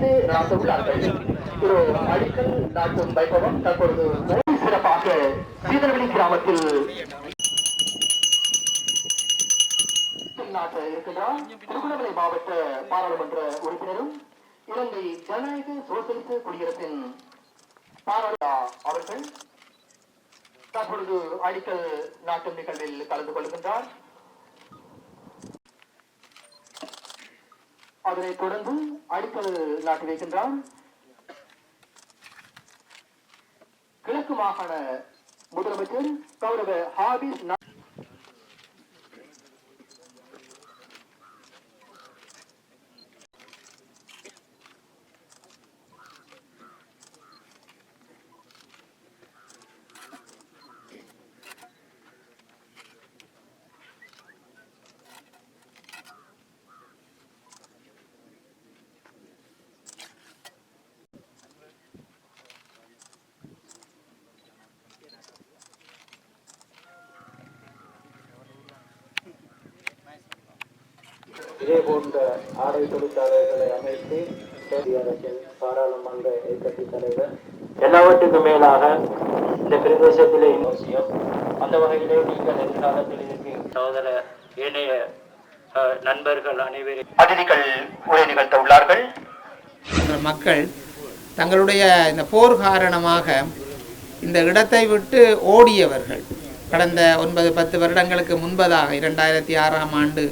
அடிக்கல்லிட்டு நாட்ட உள்ளார்கள். ஒரு அடிக்கல் நாட்டும் வைபவம் தற்பொழுது சிறப்பாக சீதனவெளி கிராமத்தில் நாட்ட இருக்கின்றார். திருவண்ணாமலை மாவட்ட பாராளுமன்ற உறுப்பினரும் இலங்கை ஜனநாயக சோசியலிச குடியரசின் அவர்கள் தற்பொழுது அடிக்கல் நாட்டும் நிகழ்வில் கலந்து கொள்கின்றார். அதனைத் தொடர்ந்து அடிக்கல் நாட்டி வைக்கின்றார் கிழக்கு மாகாண முதலமைச்சர் கௌரவ ஹாபிஸ். இதே போன்ற ஆடை தொழிற்சாலைகளை அமைத்து அரசின் பாராளுமன்ற இயக்கத்தி தலைவர் எல்லாவற்றுக்கும் மேலாக இந்த பிரதேசத்திலே அவசியம். அந்த வகையிலே நீங்கள் எதிர்காலத்தில் இருக்கு சகோதர ஏனைய நண்பர்கள் அனைவரும் அதிதிகள் உரை நிகழ்த்த உள்ளார்கள். மக்கள் தங்களுடைய இந்த போர் காரணமாக இந்த இடத்தை விட்டு ஓடியவர்கள் கடந்த 9-10 வருடங்களுக்கு முன்பதாக 2006ஆம் ஆண்டு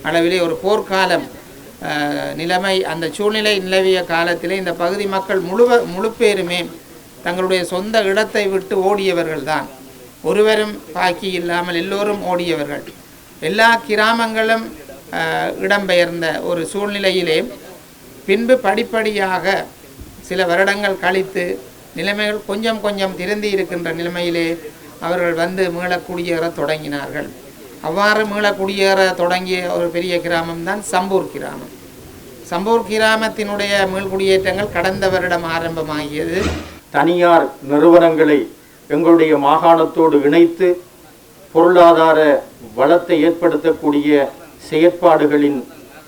அளவிலே ஒரு போர்க்காலம் நிலைமை, அந்த சூழ்நிலை நிலவிய காலத்திலே இந்த பகுதி மக்கள் முழு பேருமே தங்களுடைய சொந்த இடத்தை விட்டு ஓடியவர்கள் தான். ஒருவரும் பாக்கி இல்லாமல் எல்லோரும் ஓடியவர்கள். எல்லா கிராமங்களும் இடம்பெயர்ந்த ஒரு சூழ்நிலையிலே பின்பு படிப்படியாக சில வருடங்கள் கழித்து நிலைமைகள் கொஞ்சம் கொஞ்சம் திருந்தி இருக்கின்ற நிலைமையிலே அவர்கள் வந்து மீளக்குடியேற தொடங்கினார்கள். அவ்வாறு மீளக்குடியேற தொடங்கிய ஒரு பெரிய கிராமம்தான் சம்பூர் கிராமம். சம்பூர் கிராமத்தினுடைய மீள்குடியேற்றங்கள் கடந்த வருடம் ஆரம்பமாகியது. தனியார் நிறுவனங்களை எங்களுடைய மாகாணத்தோடு இணைத்து பொருளாதார வளத்தை ஏற்படுத்தக்கூடிய செயற்பாடுகளின்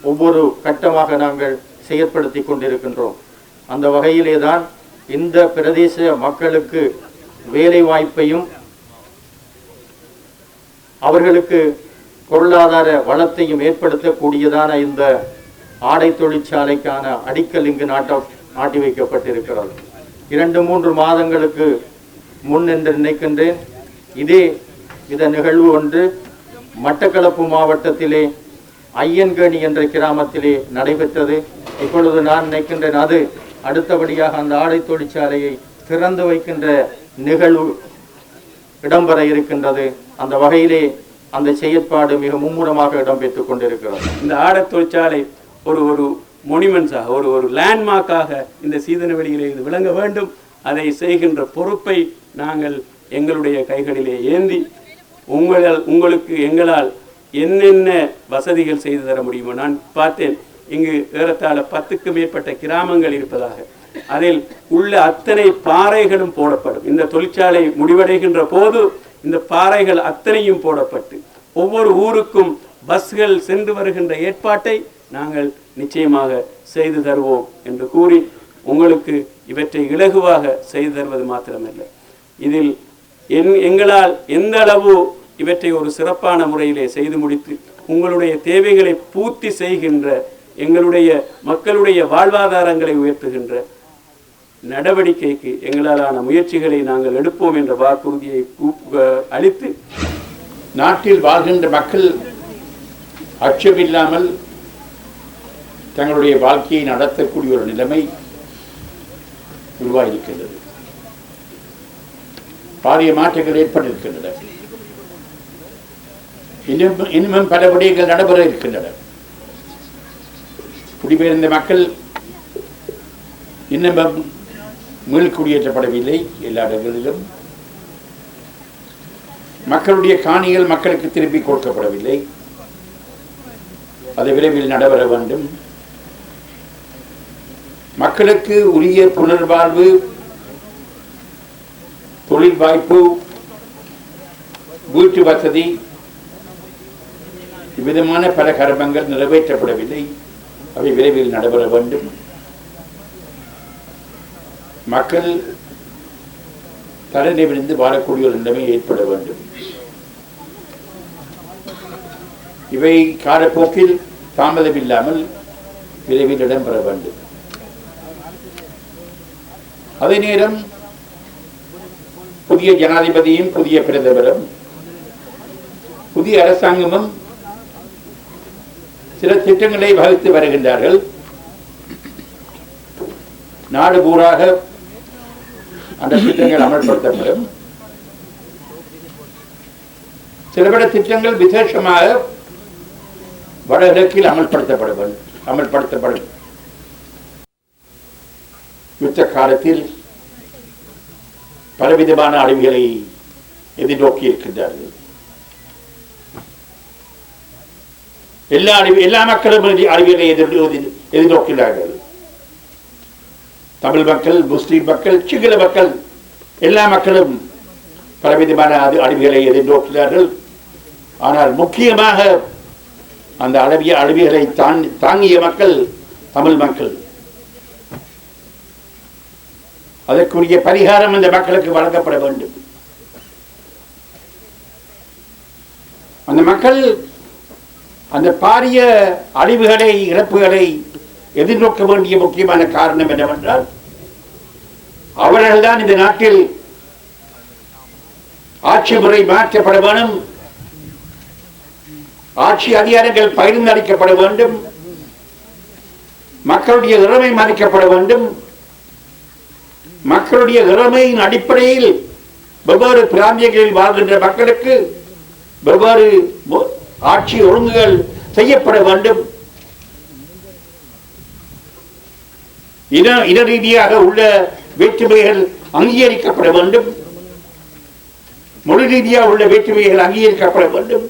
ஒவ்வொரு கட்டமாக நாங்கள் செயற்படுத்தி கொண்டிருக்கின்றோம். அந்த வகையிலே தான் இந்த பிரதேச மக்களுக்கு வேலை வாய்ப்பையும் அவர்களுக்கு பொருளாதார வளத்தையும் ஏற்படுத்தக்கூடியதான இந்த ஆடை தொழிற்சாலைக்கான அடிக்கல் இங்கு நாட்டி வைக்கப்பட்டிருக்கிறது. 2-3 மாதங்களுக்கு முன் என்று நினைக்கின்றேன் இத நிகழ்வு ஒன்று மட்டக்களப்பு மாவட்டத்திலே ஐயன்கேணி என்ற கிராமத்திலே நடைபெற்றது. இப்பொழுது நான் நினைக்கின்றேன் அது அடுத்தபடியாக அந்த ஆடை தொழிற்சாலையை திறந்து வைக்கின்ற நிகழ்வு இடம்பெற இருக்கின்றது. அந்த வகையிலே அந்த செயற்பாடு மிக மும்முரமாக இடம்பெற்றுக் கொண்டிருக்கிறது. இந்த ஆடை தொழிற்சாலை ஒரு மொனிமெண்ட்ஸாக ஒரு லேண்ட்மார்க்காக இந்த சீதனவெளியிலே இது விளங்க வேண்டும். அதை செய்கின்ற பொறுப்பை நாங்கள் எங்களுடைய கைகளிலே ஏந்தி உங்களுக்கு எங்களால் என்னென்ன வசதிகள் செய்து தர முடியுமோ. நான் பார்த்தேன் இங்கு ஏறத்தாழ 10க்கும் மேற்பட்ட கிராமங்கள் இருப்பதாக. அதில் உள்ள அத்தனை பாறைகளும் போடப்படும். இந்த தொழிற்சாலை முடிவடைகின்ற போது இந்த பாறைகள் அத்தனையும் போடப்பட்டு ஒவ்வொரு ஊருக்கும் பஸ்கள் சென்று வருகின்ற ஏற்பாட்டை நாங்கள் நிச்சயமாக செய்து தருவோம் என்று கூறி உங்களுக்கு இவற்றை இலகுவாக செய்து தருவது மாத்திரமல்ல, இதில் எங்களால் எந்த அளவு இவற்றை ஒரு சிறப்பான முறையிலே செய்து முடித்து உங்களுடைய தேவைகளை பூர்த்தி செய்கின்ற எங்களுடைய மக்களுடைய வாழ்வாதாரங்களை உயர்த்துகின்ற நடவடிக்கைக்கு எங்களாலான முயற்சிகளை நாங்கள் எடுப்போம் என்ற வாக்குறுதியை அளித்து நாட்டில் வாழ்கின்ற மக்கள் அச்சமில்லாமல் தங்களுடைய வாழ்க்கையை நடத்தக்கூடிய ஒரு நிலைமை உருவாகியிருக்கின்றது. பாரிய மாற்றங்கள் ஏற்பட்டிருக்கின்றன. இன்னும் பல விடயங்கள் நடைபெற இருக்கின்றன. குடிபெயர்ந்த மக்கள் இன்னும் மீள்குடியேற்றப்படவில்லை. எல்லா இடங்களிலும் மக்களுடைய காணிகள் மக்களுக்கு திருப்பி கொடுக்கப்படவில்லை. அது விரைவில் நடைபெற வேண்டும். மக்களுக்கு உரிய புனர்வாழ்வு, தொழில் வாய்ப்பு, வீட்டு வசதி, இவ்விதமான பல கர்மங்கள் நிறைவேற்றப்படவில்லை. அவை விரைவில் நடைபெற வேண்டும். மக்கள் தலைநிமிர்ந்து வாழக்கூடிய ஒரு நிலைமை ஏற்பட வேண்டும். இவை காலப்போக்கில் தாமதமில்லாமல் விரைவில் இடம்பெற வேண்டும். அதே நேரம் புதிய ஜனாதிபதியும் புதிய பிரதமரும் புதிய அரசாங்கமும் சில திட்டங்களை வகுத்து வருகின்றார்கள். நாடு பூராக அந்த திட்டங்கள் அமல்படுத்தப்படும். சில திட்டங்கள் விசேஷமாக வடகிழக்கில் அமல்படுத்தப்படும். யுத்த காலத்தில் பலவிதமான அழிவுகளை எதிர்நோக்கி இருக்கின்றார்கள். எல்லா மக்களும் அழிவுகளை எதிர்நோக்கிறார்கள். தமிழ் மக்கள், முஸ்லிம் மக்கள், சிங்கள மக்கள், எல்லா மக்களும் பலவிதமான அழிவுகளை எதிர்நோக்கிறார்கள். ஆனால் முக்கியமாக அந்த அழிவுகளை தாங்கிய மக்கள் தமிழ் மக்கள். அதற்குரிய பரிகாரம் அந்த மக்களுக்கு வழங்கப்பட வேண்டும். அந்த மக்கள் அந்த பாரிய அழிவுகளை, இழப்புகளை எதிர்நோக்க வேண்டிய முக்கியமான காரணம் என்னவென்றால், அவர்கள்தான் இந்த நாட்டில் ஆட்சி முறை மாற்றப்பட வேண்டும், ஆட்சி அதிகாரங்கள் பகிர்ந்தளிக்கப்பட வேண்டும், மக்களுடைய இறமை மதிக்கப்பட வேண்டும். மக்களுடைய இறமையின் அடிப்படையில் வெவ்வேறு பிராந்தியங்களில் வாழ்கின்ற மக்களுக்கு வெவ்வேறு ஆட்சி ஒழுங்குகள் செய்யப்பட வேண்டும். இன ரீதியாக உள்ள வேற்றுமைகள் அங்கீகரிக்கப்பட வேண்டும். மொழி ரீதியாக உள்ள வேற்றுமைகள் அங்கீகரிக்கப்பட வேண்டும்.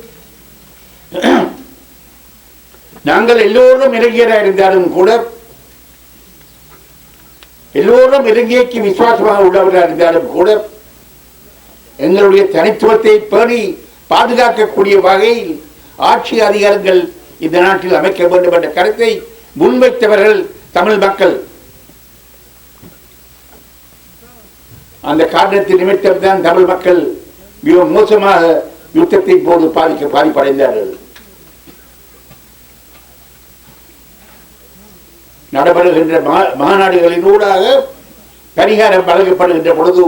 நாங்கள் எல்லோரும் இலங்கையராக இருந்தாலும் கூட, எல்லோரும் இலங்கைக்கு விசுவாசமாக உள்ளவர்களாக இருந்தாலும் கூட, எங்களுடைய தனித்துவத்தை பேணி பாதுகாக்கக்கூடிய வகையில் ஆட்சி அதிகாரங்கள் இந்த நாட்டில் அமைக்க வேண்டும் என்ற கருத்தை முன்வைத்தவர்கள் தமிழ் மக்கள். அந்த காரணத்தின் நிமித்தம்தான் தமிழ் மக்கள் மிக மோசமாக யுத்தத்தின் போது பாதிப்படைந்தார்கள். நடைபெறுகின்ற மாநாடுகளின் ஊடாக பரிகாரம் வழங்கப்படுகின்ற பொழுது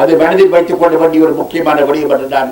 அது மனதில் வைத்துக் கொள்ள வேண்டிய ஒரு முக்கியமான விடயம் என்று நான்